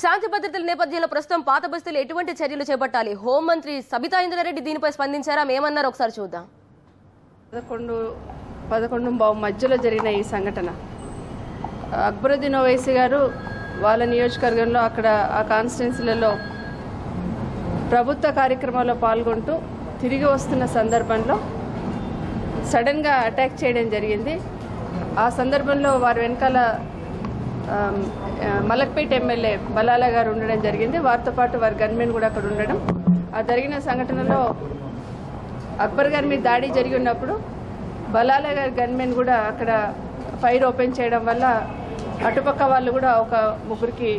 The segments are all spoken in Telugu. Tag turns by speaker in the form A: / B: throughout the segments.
A: శాంతి భద్రతల నేపథ్యంలో ప్రస్తుతం పాత బస్తీలో ఎటువంటి చర్యలు చేపట్టాలి? హోంమంత్రి సబితా ఇంద్రారెడ్డి దీనిపై స్పందించారా? ఏమన్నారు ఒకసారి చూద్దాం.
B: 11 మధ్యలో జరిగిన ఈ సంఘటన అక్బరుద్దీన్ ఓవైసీ గారు వాళ్ళ నియోజకవర్గంలో అక్కడ ఆ కాన్స్టిట్యున్సీలలో ప్రభుత్వ కార్యక్రమాల్లో పాల్గొంటూ తిరిగి వస్తున్న సందర్భంలో సడన్గా అటాక్ చేయడం జరిగింది. ఆ సందర్భంలో వారి వెనకాల మలక్పేట ఎమ్మెల్యే బలాలా గారు ఉండడం జరిగింది. వారితో పాటు వారి గన్మెన్ కూడా అక్కడ ఉండడం. ఆ జరిగిన సంఘటనలో అక్బర్ గారి మీద దాడి జరిగి ఉన్నప్పుడు బలాలా గారి గన్మెన్ కూడా అక్కడ ఫైర్ ఓపెన్ చేయడం వల్ల అటుపక్క వాళ్ళు కూడా ఒక ముగ్గురికి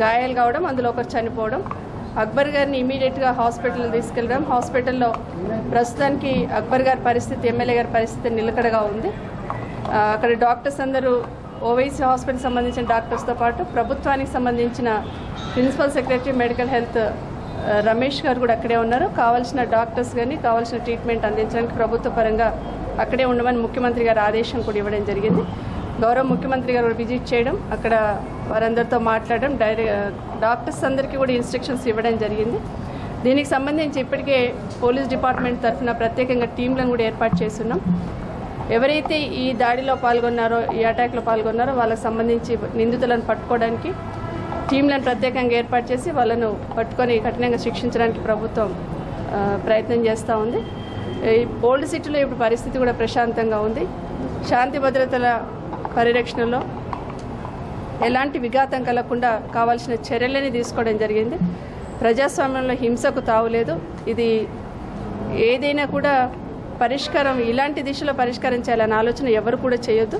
B: గాయాలు కావడం, అందులో ఒకరు చనిపోవడం. అక్బర్ గారిని ఇమీడియట్గా హాస్పిటల్ తీసుకెళ్ళడం. హాస్పిటల్లో ప్రస్తుతానికి అక్బర్ గారి పరిస్థితి, ఎమ్మెల్యే గారి పరిస్థితి నిలకడగా ఉంది. అక్కడ డాక్టర్స్ అందరూ ఓవైసీ హాస్పిటల్ సంబంధించిన డాక్టర్స్తో పాటు ప్రభుత్వానికి సంబంధించిన principal secretary medical health Ramesh గారు కూడా అక్కడే ఉన్నారు. కావాల్సిన డాక్టర్స్ కానీ కావాల్సిన ట్రీట్మెంట్ అందించడానికి ప్రభుత్వ పరంగా అక్కడే ఉండమని ముఖ్యమంత్రి గారు ఆదేశం కూడా ఇవ్వడం జరిగింది. గౌరవ ముఖ్యమంత్రి గారు విజిట్ చేయడం, అక్కడ వారందరితో మాట్లాడడం, డాక్టర్స్ అందరికీ కూడా ఇన్స్ట్రక్షన్స్ ఇవ్వడం జరిగింది. దీనికి సంబంధించి ఇప్పటికే పోలీస్ డిపార్ట్మెంట్ తరఫున ప్రత్యేకంగా టీంలను కూడా ఏర్పాటు చేస్తున్నాం. ఎవరైతే ఈ దాడిలో పాల్గొన్నారో, ఈ అటాక్లో పాల్గొన్నారో వాళ్ళకి సంబంధించి నిందితులను పట్టుకోవడానికి టీంలను ప్రత్యేకంగా ఏర్పాటు చేసి వాళ్ళను పట్టుకొని కఠినంగా శిక్షించడానికి ప్రభుత్వం ప్రయత్నం చేస్తూ ఉంది. ఈ ఓల్డ్ సిటీలో ఇప్పుడు పరిస్థితి కూడా ప్రశాంతంగా ఉంది. శాంతి భద్రతల పరిరక్షణలో ఎలాంటి విఘాతం కలగకుండా కావాల్సిన చర్యలని తీసుకోవడం జరిగింది. ప్రజాస్వామ్యంలో హింసకు తావులేదు. ఇది ఏదైనా కూడా పరిష్కారం ఇలాంటి దిశలో పరిష్కారం చేయాలనే ఆలోచన ఎవరు కూడా చేయొద్దు.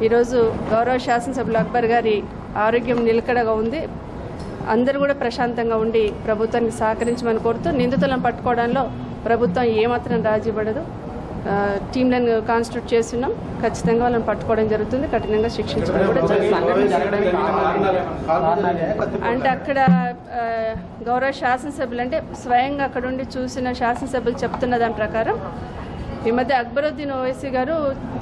B: ఈరోజు గౌరవ శాసనసభ్యులు అక్బర్ గారి ఆరోగ్యం నిలకడగా ఉంది. అందరూ కూడా ప్రశాంతంగా ఉండి ప్రభుత్వానికి సహకరించమని కోరుతూ నిందితులను పట్టుకోవడంలో ప్రభుత్వం ఏమాత్రం రాజీ పడదు. టీంలను కాన్స్టిట్యూట్ చేస్తున్నాం. ఖచ్చితంగా వాళ్ళని పట్టుకోవడం జరుగుతుంది. కఠినంగా శిక్షించడం కూడా జరుగుతుంది. అంటే అక్కడ గౌరవ శాసనసభ్యులు అంటే స్వయంగా అక్కడ ఉండి చూసిన శాసనసభ్యులు చెప్తున్న దాని ప్రకారం ఈ మధ్య అక్బరుద్దీన్ ఓవైసీ గారు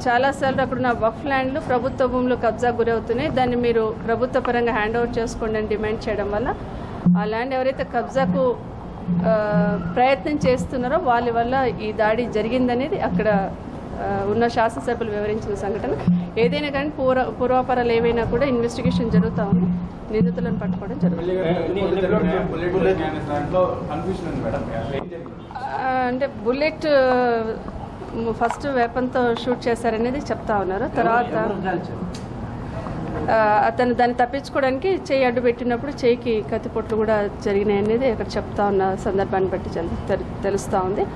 B: చాలాసార్లు అక్కడున్న వక్ఫ్ ల్యాండ్లు ప్రభుత్వ భూములు కబ్జా గురవుతున్నాయి, దాన్ని మీరు ప్రభుత్వ పరంగా హ్యాండ్ ఓవర్ చేసుకోండి అని డిమాండ్ చేయడం వల్ల ఆ ల్యాండ్ ఎవరైతే కబ్జాకు ప్రయత్నం చేస్తున్నారో వాళ్ళ వల్ల ఈ దాడి జరిగిందనేది అక్కడ ఉన్న శాసనసభ్యులు వివరించిన సంఘటన. ఏదైనా కానీ పూర్వాపరాలు ఏవైనా కూడా ఇన్వెస్టిగేషన్ జరుగుతూ ఉంది. నిందితులను పట్టుకోవడం జరుగుతుంది. అంటే బుల్లెట్ ఫస్ట్ వెపన్తో షూట్ చేశారనేది చెప్తా ఉన్నారు. తర్వాత అతను దాన్ని తప్పించుకోవడానికి చేయి అడ్డు పెట్టినప్పుడు చేయికి కత్తిపొట్లు కూడా జరిగినాయి అనేది అక్కడ చెప్తా ఉన్న సందర్భాన్ని బట్టి తెలుస్తూ ఉంది.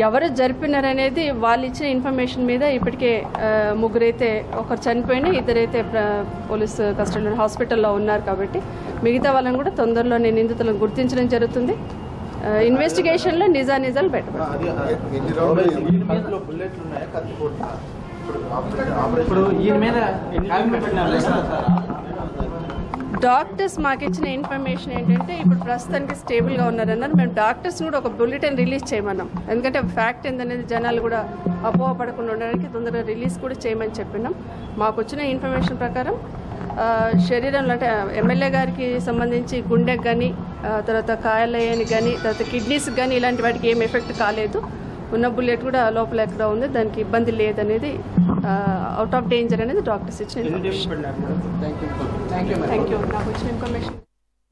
B: ఎవరు జరిపినారనేది వాళ్ళు ఇచ్చిన ఇన్ఫర్మేషన్ మీద ఇప్పటికే ముగ్గురైతే ఒకరు చనిపోయినా, ఇద్దరైతే పోలీసు కస్టడీలో హాస్పిటల్లో ఉన్నారు. కాబట్టి మిగతా వాళ్ళని కూడా తొందరలోనే నిందితులను గుర్తించడం జరుగుతుంది. ఇన్వెస్టిగేషన్లో నిజాలు బయటపడతాయి. డాక్టర్స్ మాకు ఇచ్చిన ఇన్ఫర్మేషన్ ఏంటంటే ఇప్పుడు ప్రస్తుతానికి స్టేబుల్గా ఉన్నారన్నారు. మేము డాక్టర్స్ కూడా ఒక బులెటిన్ రిలీజ్ చేయమన్నాం. ఎందుకంటే ఫ్యాక్ట్ ఏంటనేది జనాలు కూడా అపోహపడకుండా ఉండడానికి తొందరగా రిలీజ్ కూడా చేయమని చెప్పినాం. మాకు వచ్చిన ఇన్ఫర్మేషన్ ప్రకారం శరీరంలో అంటే ఎమ్మెల్యే గారికి సంబంధించి గుండెకి కానీ, తర్వాత కాయలయ్యని కానీ, తర్వాత కిడ్నీస్కి కానీ ఇలాంటి వాటికి ఏం ఎఫెక్ట్ కాలేదు. ఉన్న బుల్లెట్ కూడా లోపల ఎక్కడ ఉంది, దానికి ఇబ్బంది లేదనేది, అవుట్ ఆఫ్ డేంజర్ అనేది డాక్టర్స్ ఇచ్చిన ఇన్ఫర్మేషన్. Thank you. నాకు వచ్చిన ఇన్ఫర్మేషన్